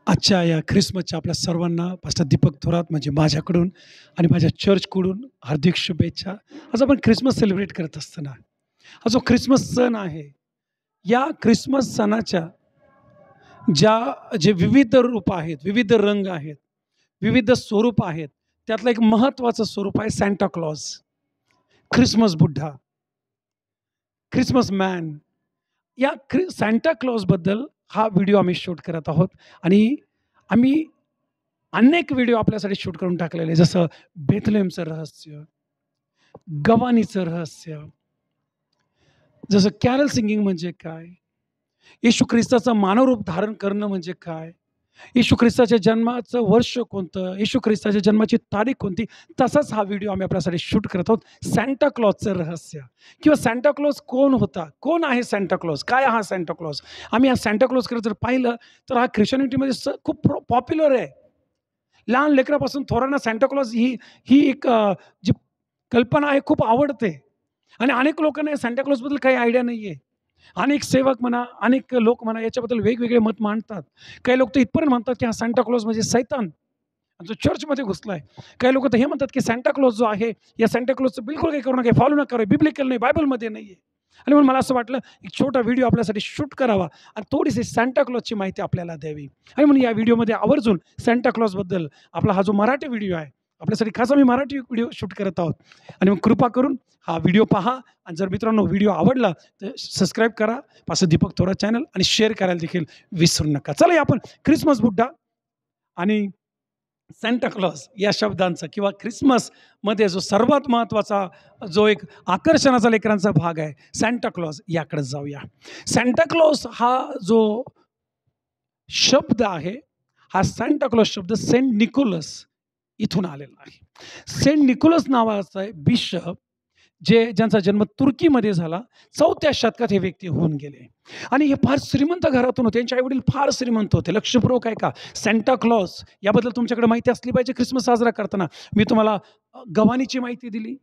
आजच्या या ख्रिसमसच्या आपल्या सर्वांना पास्टर दीपक थोरात म्हणजे माझ्याकडून आणि माझ्या चर्चकडून हार्दिक शुभेच्छा. आज आपण ख्रिसमस सेलिब्रेट करत असताना हा जो ख्रिसमस सण आहे, या ख्रिसमस सणाच्या जे विविध रूप आहेत, विविध रंग आहेत, विविध स्वरूप आहेत, त्यातलं एक महत्त्वाचं स्वरूप आहे सांता क्लॉज, ख्रिसमस बुड्ढा, ख्रिसमस मॅन. या सांता क्लॉजबद्दल हा व्हिडिओ आम्ही शूट करत आहोत आणि आम्ही अनेक व्हिडिओ आपल्यासाठी शूट करून टाकलेले, जसं बेथलेहमचं रहस्य, गवानीचं रहस्य, जसं कॅरल सिंगिंग म्हणजे काय, येशू ख्रिस्ताचं मानवरूप धारण करणं म्हणजे काय, येशू ख्रिस्ताच्या जन्माचं वर्ष कोणतं, येशू ख्रिस्ताच्या जन्माची तारीख कोणती. तसाच हा व्हिडिओ आम्ही आपल्यासाठी शूट करत आहोत. सांता क्लॉजचं रहस्य किंवा सांता क्लॉज कोण होता, कोण आहे सांता क्लॉज, काय हा सांता क्लॉज. आम्ही हा सांता क्लॉजकडे जर पाहिलं तर हा ख्रिश्चनिटीमध्ये खूप पॉप्युलर आहे. लहान लेकरापासून थोरांना सांता क्लॉज ही ही एक जी कल्पना आहे खूप आवडते आणि अनेक लोकांना सांता क्लॉजबद्दल काही आयडिया नाही आहे. अनेक सेवक म्हणा, अनेक लोक म्हणा, याच्याबद्दल वेगवेगळे मत मांडतात. काही लोक तर इथपर्यंत म्हणतात की हा सांता क्लॉज म्हणजे सैतान जो चर्चमध्ये घुसलाय. काही लोक तर हे म्हणतात की सांता क्लॉज जो आहे, या सांता क्लॉजचं बिलकुल काही करू नका, फॉलो नका करू, बिब्लिकल नाही, बायबलमध्ये नाही आहे. आणि म्हणून मला असं वाटलं एक छोटा व्हिडिओ आपल्यासाठी शूट करावा आणि थोडीशी सांता क्लॉजची माहिती आपल्याला द्यावी. आणि म्हणून या व्हिडिओमध्ये आवर्जून सांता क्लॉजबद्दल आपला हा जो मराठी व्हिडिओ आहे, आपल्यासाठी खास आम्ही मराठी व्हिडिओ शूट करत आहोत. आणि मग कृपा करून हा व्हिडिओ पहा आणि जर मित्रांनो व्हिडिओ आवडला तर सबस्क्राईब करा पास्टर दीपक थोरात चॅनल आणि शेअर करायला देखील विसरू नका. चला आपण ख्रिसमस बुड्ढा आणि सांता क्लॉज या शब्दांचा किंवा ख्रिसमसमध्ये जो सर्वात महत्त्वाचा जो एक आकर्षणाचा लेकरांचा भाग आहे सांता क्लॉज, याकडे जाऊया. सांता क्लॉज हा जो शब्द आहे, हा सांता क्लॉज शब्द सेंट निकोलस इथून आलेला आहे. सेंट निकोलस नावाचा बिशप ज्यांचा जन्म तुर्कीमध्ये झाला, 4थ्या शतकात हे व्यक्ती होऊन गेले आणि हे फार श्रीमंत घरातून होते. त्यांचे आईवडील फार श्रीमंत होते. लक्षपूर्वक आहे का, सांता क्लॉज याबद्दल तुमच्याकडे माहिती असली पाहिजे. ख्रिसमस साजरा करताना मी तुम्हाला गवानीची माहिती दिली,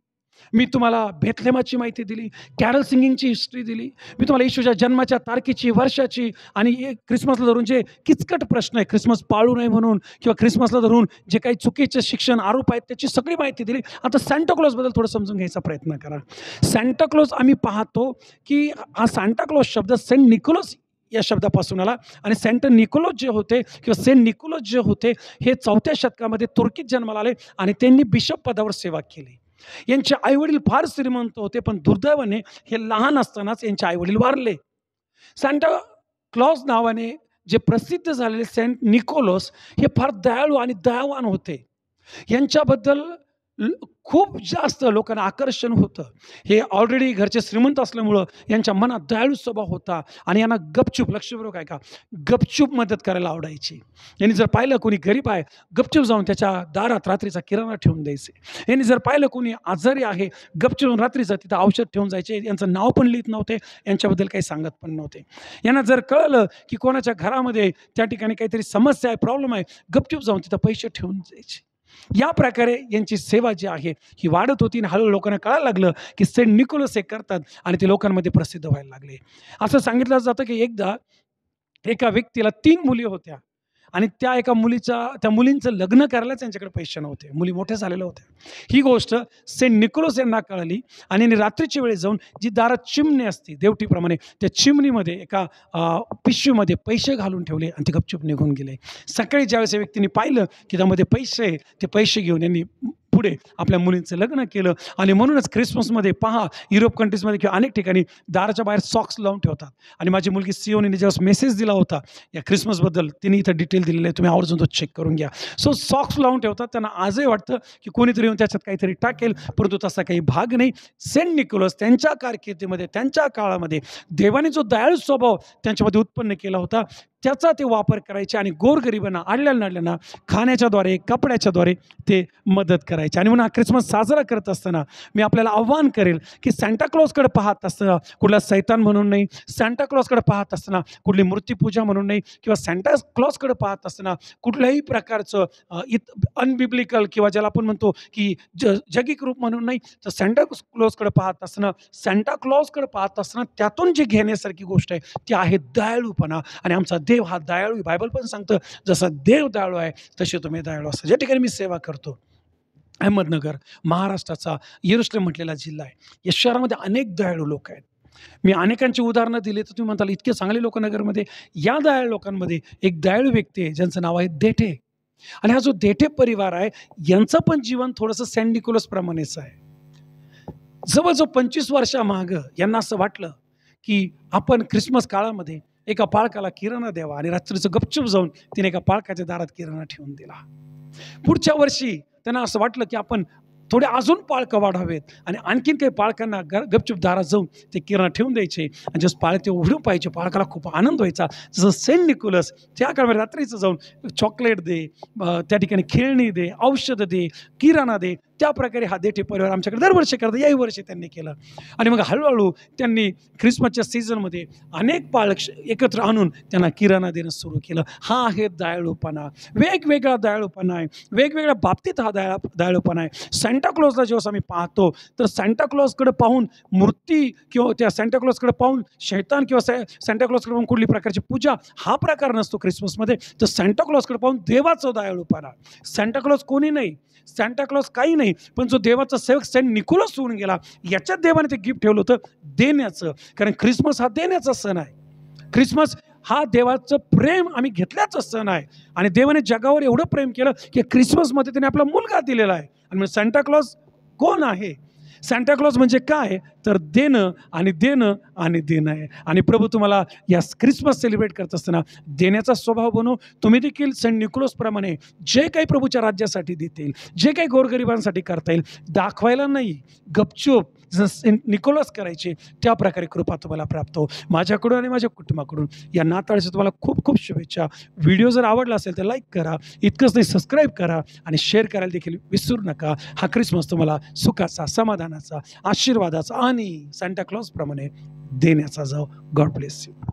मी तुम्हाला बेथलेहमाची माहिती दिली, कॅरल सिंगिंगची हिस्ट्री दिली, मी तुम्हाला येशूच्या जन्माच्या तारखेची, वर्षाची आणि ख्रिसमसला धरून जे किचकट प्रश्न आहे, ख्रिसमस पाळू नये म्हणून किंवा ख्रिसमसला धरून जे काही चुकीचे शिक्षण आरोप आहेत त्याची सगळी माहिती दिली. आता सांता क्लॉजबद्दल थोडं समजून घ्यायचा प्रयत्न करा. सांता क्लॉज आम्ही पाहतो की हा सांता क्लॉज शब्द सेंट निकोलस या शब्दापासून आला आणि सेंट निकोलस जे होते किंवा सेंट निकोलस जे होते हे 4थ्या शतकामध्ये तुर्कीत जन्माला आले आणि त्यांनी बिशप पदावर सेवा केली. यांचे आईवडील फार श्रीमंत होते, पण दुर्दैवाने हे लहान असतानाच यांचे आईवडील वारले. सांता क्लॉज नावाने जे प्रसिद्ध झालेले सेंट निकोलस हे फार दयाळू आणि दयावान होते. यांच्याबद्दल खूप जास्त लोकांना आकर्षण होतं. हे ऑलरेडी घरचे श्रीमंत असल्यामुळं यांच्या मनात दयाळू स्वभाव होता आणि यांना गपचूप, लक्षपूर्वक आहे का, गपचूप मदत करायला आवडायची. यांनी जर पाहिलं कोणी गरीब आहे, गपचूप जाऊन त्याच्या दारात रात्रीचा किराणा ठेवून द्यायचे. यांनी जर पाहिलं कोणी आजारी आहे, गपचूप रात्रीचं तिथं औषध ठेवून जायचे. यांचं नाव पण लिहित नव्हते, यांच्याबद्दल काही सांगत पण नव्हते. यांना जर कळलं की कोणाच्या घरामध्ये त्या ठिकाणी काहीतरी समस्या आहे, प्रॉब्लेम आहे, गपचूप जाऊन तिथं पैसे ठेवून जायचे. या प्रकारे यांची सेवा जी आहे ही वाढत होती आणि हळूहळू लोकांना कळायला लागलं की सेंट निकोलस हे करतात आणि ते लोकांमध्ये प्रसिद्ध व्हायला लागले. असं सांगितलं जातं की एकदा एका व्यक्तीला 3 मुली होत्या आणि त्या मुलींचं लग्न करायला त्यांच्याकडे पैसे नव्हते. मुली मोठ्या झालेल्या होत्या. ही गोष्ट सेंट निकोलस यांना कळली आणि यांनी रात्रीच्या वेळेस जाऊन जी दारात चिमणी असते देवटीप्रमाणे, त्या चिमणीमध्ये एका पिशवीमध्ये पैसे घालून ठेवले आणि ते गपचूप निघून गेले. सकाळी ज्यावेळेस या व्यक्तीने पाहिलं की त्यामध्ये पैसे आहे, ते पैसे घेऊन यांनी पुढे आपल्या मुलींचं लग्न केलं. आणि म्हणूनच ख्रिसमसमध्ये पहा, युरोप कंट्रीजमध्ये किंवा अनेक ठिकाणी दाराच्या बाहेर सॉक्स लावून ठेवतात. आणि माझी मुलगी सिओनीने जेव्हा मेसेज दिला होता या ख्रिसमसबद्दल, तिने इथं डिटेल दिलेलं आहे, तुम्ही आवर्जून तो चेक करून घ्या. सो सॉक्स लावून ठेवतात. त्यांना आजही वाटतं की कोणीतरी येऊन त्याच्यात काहीतरी टाकेल, परंतु तसा काही भाग नाही. सेंट निकोलस त्यांच्या कारकिर्दीमध्ये, त्यांच्या काळामध्ये देवाने जो दयाळू स्वभाव त्यांच्यामध्ये उत्पन्न केला होता त्याचा ते वापर करायचे आणि गोरगरिबांना, आडल्या-नडल्यांना खाण्याच्याद्वारे, कपड्याच्याद्वारे ते मदत करायचे. आणि म्हणून हा ख्रिसमस साजरा करत असताना मी आपल्याला आव्हान करेल की सांता क्लॉजकडे पाहत असताना कुठला सैतान म्हणून नाही, सांता क्लॉजकडे पाहत असताना कुठली मूर्तीपूजा म्हणून नाही, किंवा सांता क्लॉजकडे पाहत असताना कुठल्याही प्रकारचं अनबिब्लिकल किंवा ज्याला आपण म्हणतो की जगिक रूप म्हणून नाही, तर सांता क्लॉजकडे पाहत असताना, त्यातून जी घेण्यासारखी गोष्ट आहे ती आहे दयाळूपणा. आणि आमचा देव हा दयाळू आहे. बायबल पण सांगतं जसं देव दयाळू आहे तसे तुम्ही दयाळू असा. ज्या ठिकाणी मी सेवा करतो अहमदनगर, महाराष्ट्राचा यरुशलेम म्हटलेला जिल्हा आहे. या शहरामध्ये अनेक दयाळू लोक आहेत. मी अनेकांची उदाहरणं दिली तर तुम्ही म्हणताल इतके चांगले लोक नगरमध्ये. या दयाळू लोकांमध्ये एक दयाळू व्यक्ती आहे ज्यांचं नाव आहे देठे. आणि हा जो देठे परिवार आहे यांचं पण जीवन थोडंसं सेंट निकोलस प्रमाणेच आहे. जवळजवळ 25 वर्षामागं यांना असं वाटलं की आपण ख्रिसमस काळामध्ये एका पाळकाला किराणा द्यावा आणि रात्रीचं गपचूप जाऊन तिने एका पाळकाच्या दारात किराणा ठेवून दिला. पुढच्या वर्षी त्यांना असं वाटलं की आपण थोडे अजून पाळकं वाढावेत आणि आणखीन काही पाळकांना गपचूप दारात जाऊन ते किराणा ठेवून द्यायचे आणि जसं पाळक ते उघडून पाहायचे पाळकाला खूप आनंद व्हायचा. जसं सेंट निकोलस त्या काळामध्ये रात्रीचं जाऊन चॉकलेट दे, त्या ठिकाणी खेळणी दे, औषधं दे, किराणा दे, त्या प्रकारे हा देठे परिवार आमच्याकडे दरवर्षी करतात. याही वर्षी त्यांनी केलं. आणि मग हळूहळू त्यांनी ख्रिसमसच्या सीझनमध्ये अनेक पाळक एकत्र आणून त्यांना किराणा देणं सुरू केलं. हा आहे दयाळूपणा. वेगवेगळा दयाळूपणा आहे. वेगवेगळ्या बाबतीत हा दयाळूपणा आहे. सांता क्लॉजला जेव्हा आम्ही पाहतो तर सांता क्लॉजकडे पाहून मूर्ती किंवा त्या सांता क्लॉजकडे पाहून शैतान किंवा सांता क्लॉजकडे पाहून कुठली प्रकारची पूजा हा प्रकार नसतो ख्रिसमसमध्ये. तर सांता क्लॉजकडे पाहून देवाचा दयाळूपणा. सांता क्लॉज कोणी नाही, सांता क्लॉज काही नाही, पण जो देवाचा सेवक सेंट निकोलस होऊन गेला याच्यात देवाने ते गिफ्ट ठेवलं होतं देण्याचं. कारण ख्रिसमस हा देण्याचा सण आहे. ख्रिसमस हा देवाचं प्रेम आम्ही घेतल्याचा सण आहे. आणि देवाने जगावर एवढं प्रेम केलं की ख्रिसमसमध्ये त्याने आपला मुलगा दिलेला आहे. आणि मग सांता क्लॉज कोण आहे? सांता क्लॉज म्हणजे काय तर देणं आणि देणं आणि देणं आहे. आणि प्रभू तुम्हाला या ख्रिसमस सेलिब्रेट करत असताना देण्याचा स्वभाव बनव. तुम्ही देखील सेंट निकोलसप्रमाणे जे काही प्रभूच्या राज्यासाठी देतील, जे काही गोरगरिबांसाठी करता येईल, दाखवायला नाही, गपचूप जसं सेंट निकोलस करायचे त्या प्रकारे कृपा तुम्हाला प्राप्त हो. माझ्याकडून आणि माझ्या कुटुंबाकडून या नाताळच्या तुम्हाला खूप खूप शुभेच्छा. व्हिडिओ जर आवडला असेल तर लाईक करा, इतकंच नाही सबस्क्राईब करा आणि शेअर करायला देखील विसरू नका. हा ख्रिसमस तुम्हाला सुखाचा, समाधानाचा, आशीर्वादाचा आणि सांता क्लॉजप्रमाणे देण्याचा जाओ. God bless you.